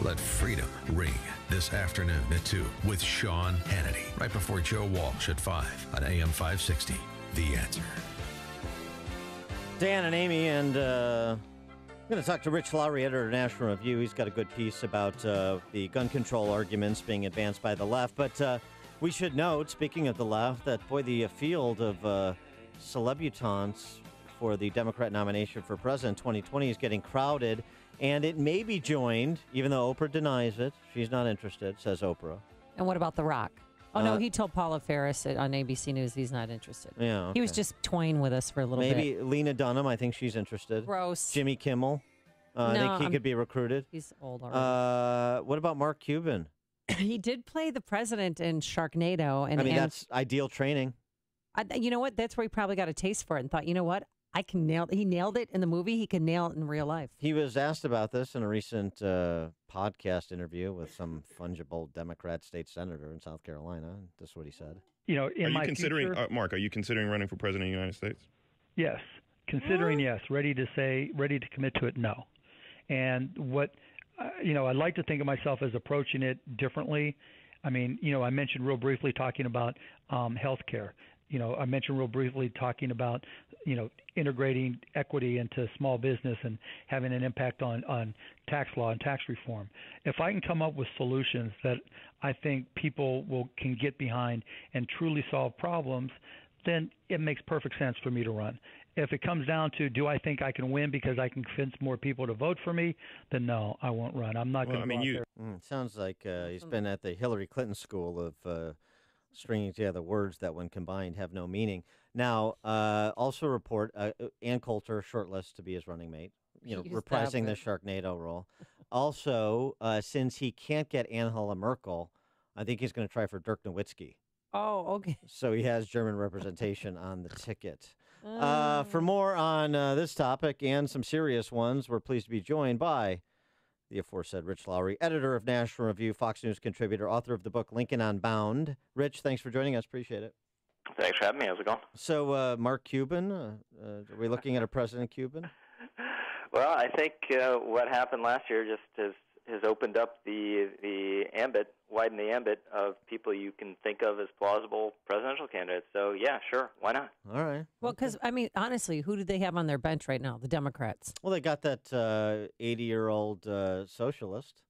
Let freedom ring this afternoon at 2 with Sean Hannity, right before Joe Walsh at 5 on AM 560. The Answer. Dan and Amy, and I'm going to talk to Rich Lowry, editor of National Review. He's got a good piece about the gun control arguments being advanced by the left. But we should note, speaking of the left, that, boy, the field of celebutants for the Democrat nomination for president 2020 is getting crowded. And it may be joined, even though Oprah denies it. She's not interested, says Oprah. And what about The Rock? Oh, no, he told Paula Ferris on ABC News he's not interested. Yeah, okay. He was just toying with us for a little bit. Maybe Lena Dunham, I think she's interested. Gross. Jimmy Kimmel, I think he could be recruited. He's old already. What about Mark Cuban? He did play the president in Sharknado. And that's ideal training. You know what? That's where he probably got a taste for it and thought, you know what? I can nail it. He nailed it in the movie. He can nail it in real life. He was asked about this in a recent podcast interview with some fungible Democrat state senator in South Carolina. This is what he said. Are you considering, Mark, are you considering running for president of the United States? Yes. Considering, yes. Ready to commit to it, no. And what, I'd like to think of myself as approaching it differently. I mean, I mentioned real briefly talking about health care. I mentioned real briefly talking about, integrating equity into small business and having an impact on tax law and tax reform. If I can come up with solutions that I think people can get behind and truly solve problems, then it makes perfect sense for me to run. If it comes down to, do I think I can win because I can convince more people to vote for me, then no, I won't run. I'm not going to go out there. Sounds like he's been at the Hillary Clinton school of stringing together words that, when combined, have no meaning. Now, also report Ann Coulter shortlisted to be his running mate, reprising the Sharknado role. Also, since he can't get Angela Merkel, I think he's going to try for Dirk Nowitzki. Oh, okay. So he has German representation on the ticket. For more on this topic and some serious ones, we're pleased to be joined by the aforesaid Rich Lowry, editor of National Review, Fox News contributor, author of the book Lincoln Unbound. Rich, thanks for joining us. Appreciate it. Thanks for having me. How's it going? So, Mark Cuban, are we looking at a President Cuban? Well, I think what happened last year just has opened up the ambit, widened the ambit of people you can think of as plausible presidential candidates. So, yeah, sure. Why not? All right. Well, because, honestly, who do they have on their bench right now? The Democrats. Well, they got that 80-year-old socialist.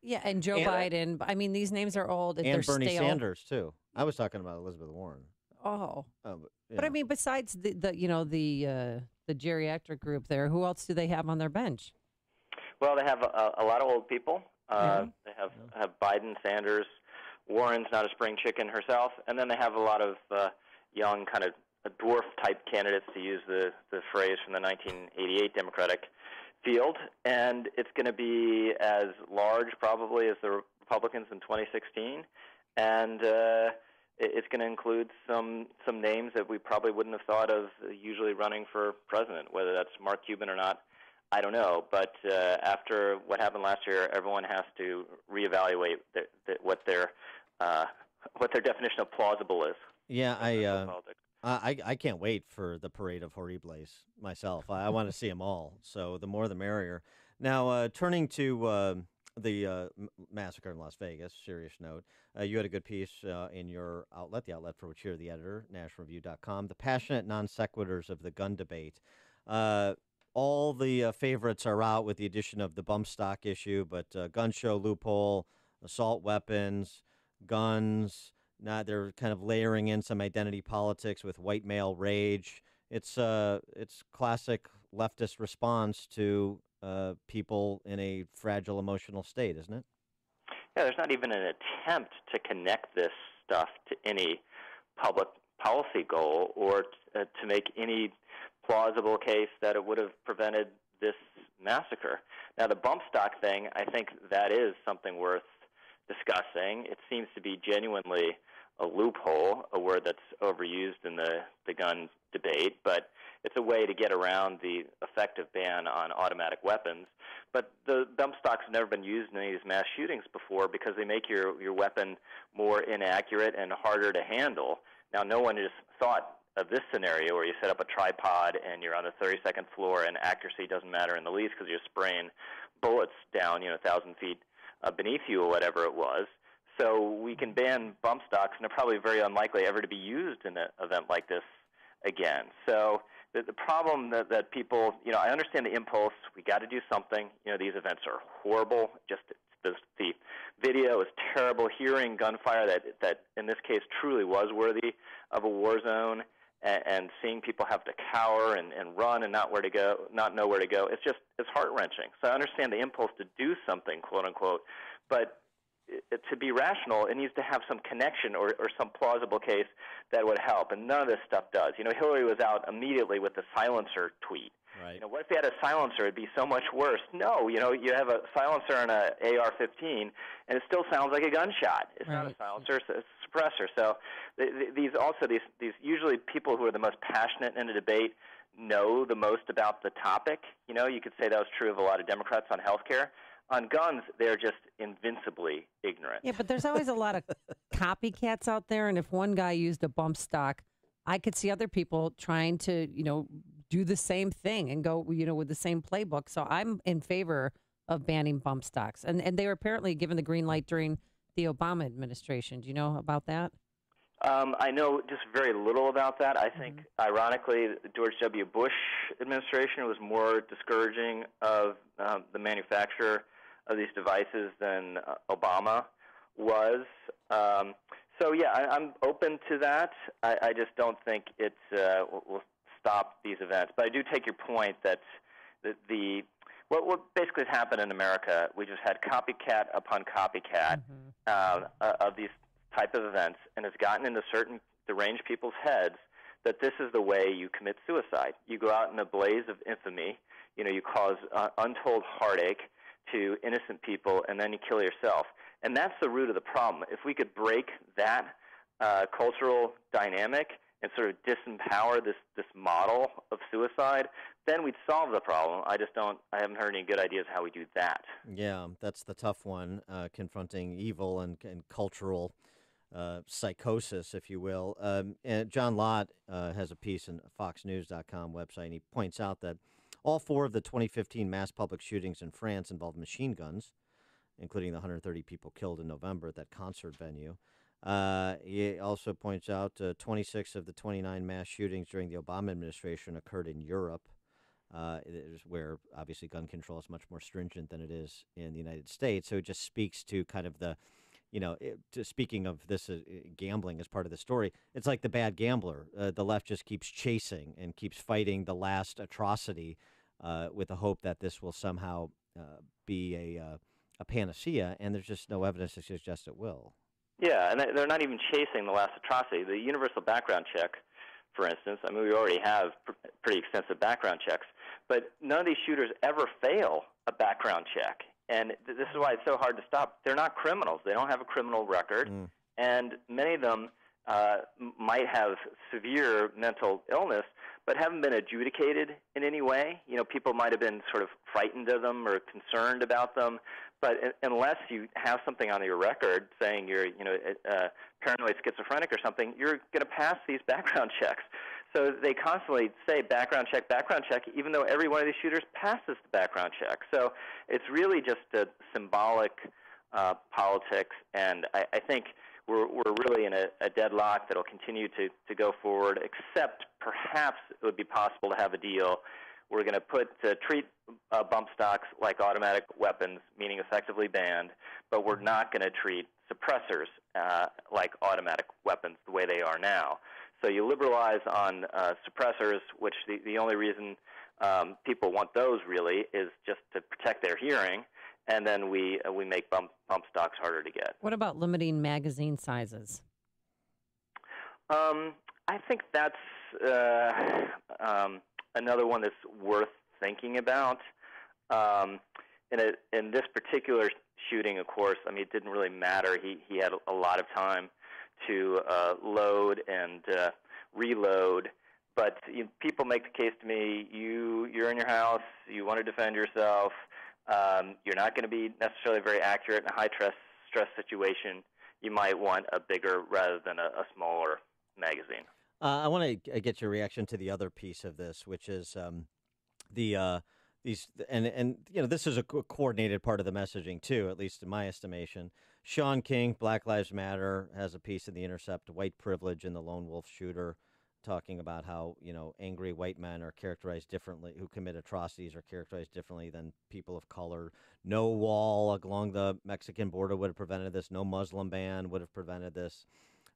Yeah, and Joe Biden. These names are old. And they're Bernie stale. Sanders, too. I was talking about Elizabeth Warren. Oh. But besides the geriatric group there, who else do they have on their bench? Well, they have a lot of old people. They have Biden, Sanders, Warren's not a spring chicken herself, and then they have a lot of young, kind of dwarf-type candidates, to use the phrase from the 1988 Democratic field. And it's going to be as large, probably, as the Republicans in 2016. And it's going to include some names that we probably wouldn't have thought of usually running for president, whether that's Mark Cuban or not. I don't know, but after what happened last year, everyone has to reevaluate what their definition of plausible is. Yeah, I can't wait for the parade of horribles myself. I want to see them all, so the more the merrier. Now, turning to the massacre in Las Vegas, serious note, you had a good piece in your outlet, the outlet for which you're the editor, nationalreview.com, the passionate non sequiturs of the gun debate. All the favorites are out with the addition of the bump stock issue, but gun show loophole, assault weapons, guns. Now they're kind of layering in some identity politics with white male rage. It's classic leftist response to people in a fragile emotional state, isn't it? Yeah, there's not even an attempt to connect this stuff to any public policy goal or to make any plausible case that it would have prevented this massacre. Now, the bump stock thing, I think that is something worth discussing. It seems to be genuinely a loophole, a word that's overused in the gun debate, but it's a way to get around the effective ban on automatic weapons. But the bump stocks have never been used in any of these mass shootings before because they make your weapon more inaccurate and harder to handle. Now, no one has thought of this scenario where you set up a tripod and you're on the 32nd floor and accuracy doesn't matter in the least because you're spraying bullets down, 1,000 feet beneath you or whatever it was. So we can ban bump stocks, and they're probably very unlikely ever to be used in an event like this again. So the problem that people, I understand the impulse. We got to do something. These events are horrible. Just the video is terrible. Hearing gunfire that in this case truly was worthy of a war zone, and seeing people have to cower and run and not know where to go. It's heart-wrenching. So I understand the impulse to do something, quote unquote, but to be rational, it needs to have some connection or some plausible case that would help, and none of this stuff does. Hillary was out immediately with the silencer tweet. Right. What if you had a silencer? It'd be so much worse. No, you have a silencer and an AR-15, and it still sounds like a gunshot. It's not a silencer; it's a suppressor. So these usually people who are the most passionate in a debate know the most about the topic. You could say that was true of a lot of Democrats on health care. On guns, they're just invincibly ignorant. Yeah, but there's always a lot of copycats out there, and if one guy used a bump stock, I could see other people trying to, do the same thing and go, with the same playbook. So I'm in favor of banning bump stocks. And they were apparently given the green light during the Obama administration. Do you know about that? I know just very little about that. I think, ironically, the George W. Bush administration was more discouraging of the manufacture of these devices than Obama was. So, yeah, I'm open to that. I just don't think it will stop these events. But I do take your point that what basically has happened in America, we just had copycat upon copycat of these type of events, and it's gotten into certain deranged people's heads that this is the way you commit suicide. You go out in a blaze of infamy, you cause untold heartache to innocent people, and then you kill yourself. And that's the root of the problem. If we could break that cultural dynamic and sort of disempower this model of suicide, then we'd solve the problem. I haven't heard any good ideas how we do that. Yeah, that's the tough one, confronting evil and cultural psychosis, if you will. And John Lott has a piece in FoxNews.com website, and he points out that all 4 of the 2015 mass public shootings in France involved machine guns, including the 130 people killed in November at that concert venue. He also points out 26 of the 29 mass shootings during the Obama administration occurred in Europe, where obviously gun control is much more stringent than it is in the United States. So it just speaks to kind of the, speaking of this gambling as part of the story, it's like the bad gambler. The left just keeps chasing and keeps fighting the last atrocity with the hope that this will somehow be a panacea, and there's just no evidence to suggest it will. Yeah, and they're not even chasing the last atrocity. The universal background check, for instance, we already have pretty extensive background checks, but none of these shooters ever fail a background check. And this is why it's so hard to stop. They're not criminals. They don't have a criminal record, and many of them might have severe mental illness, but haven't been adjudicated in any way. People might have been sort of frightened of them or concerned about them, but unless you have something on your record saying you're, paranoid schizophrenic or something, you're going to pass these background checks. So they constantly say background check, even though every one of these shooters passes the background check. So it's really just a symbolic politics, and I think we're really in a deadlock that will continue to go forward, except perhaps it would be possible to have a deal. We're going to treat bump stocks like automatic weapons, meaning effectively banned, but we're not going to treat suppressors like automatic weapons the way they are now. So you liberalize on suppressors, which the only reason people want those really is just to protect their hearing, and then we make bump stocks harder to get. What about limiting magazine sizes? I think that's another one that's worth thinking about. In this particular shooting, of course, it didn't really matter. He had a lot of time to load and reload. But people make the case to me, you're in your house, you want to defend yourself, you're not going to be necessarily very accurate in a high-stress situation. You might want a bigger rather than a smaller magazine. I want to get your reaction to the other piece of this, which is the this is a coordinated part of the messaging too, at least in my estimation. Sean King, Black Lives Matter, has a piece in The Intercept, White Privilege and the Lone Wolf Shooter, talking about how, angry white men are characterized differently, who commit atrocities are characterized differently than people of color. No wall along the Mexican border would have prevented this. No Muslim ban would have prevented this.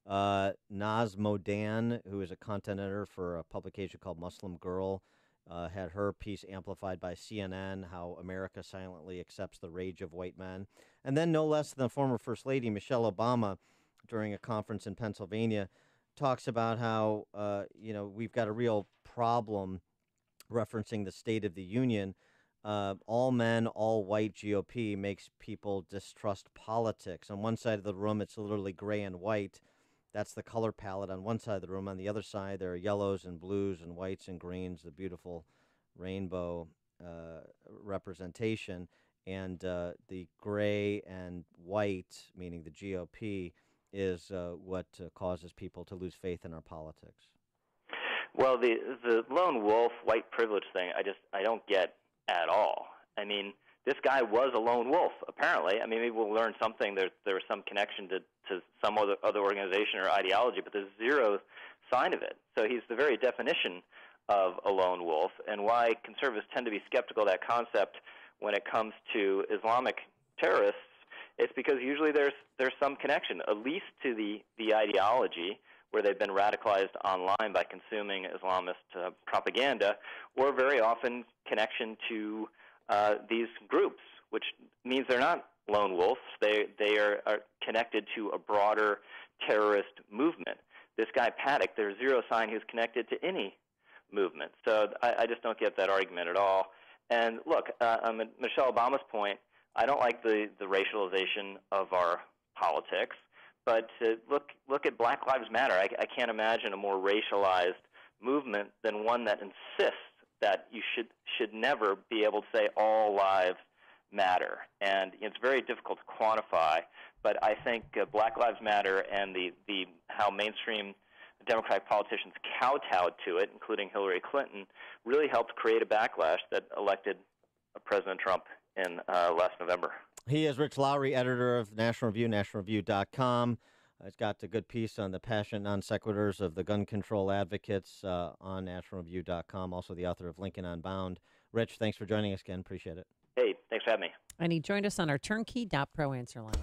Naz Modan, who is a content editor for a publication called Muslim Girl, had her piece amplified by CNN, how America silently accepts the rage of white men. And then no less than the former First Lady, Michelle Obama, during a conference in Pennsylvania, talks about how, we've got a real problem referencing the State of the Union. All men, all white GOP makes people distrust politics. On one side of the room, it's literally gray and white. That's the color palette on one side of the room. On the other side, there are yellows and blues and whites and greens, the beautiful rainbow representation. And the gray and white, meaning the GOP, is what causes people to lose faith in our politics. Well, the lone wolf white privilege thing, I don't get at all. I mean, this guy was a lone wolf, apparently. I mean, maybe we'll learn something. There was some connection to some other organization or ideology, but there's zero sign of it. So he's the very definition of a lone wolf, and why conservatives tend to be skeptical of that concept when it comes to Islamic terrorists. It's because usually there's some connection, at least to the ideology, where they've been radicalized online by consuming Islamist propaganda, or very often connection to these groups, which means they're not lone wolves. They are connected to a broader terrorist movement. This guy Paddock, there's zero sign he's connected to any movement. So I just don't get that argument at all. And look, on Michelle Obama's point, I don't like the racialization of our politics, but look at Black Lives Matter. I can't imagine a more racialized movement than one that insists that you should never be able to say all lives matter. And it's very difficult to quantify, but I think Black Lives Matter and the how mainstream Democratic politicians kowtowed to it, including Hillary Clinton, really helped create a backlash that elected President Trump in last November. He is Rich Lowry, editor of National Review, nationalreview.com. He's got a good piece on the passionate non sequiturs of the gun control advocates on nationalreview.com, also the author of Lincoln Unbound. Rich, thanks for joining us again. Appreciate it. Hey, thanks for having me. And he joined us on our turnkey.pro answer line.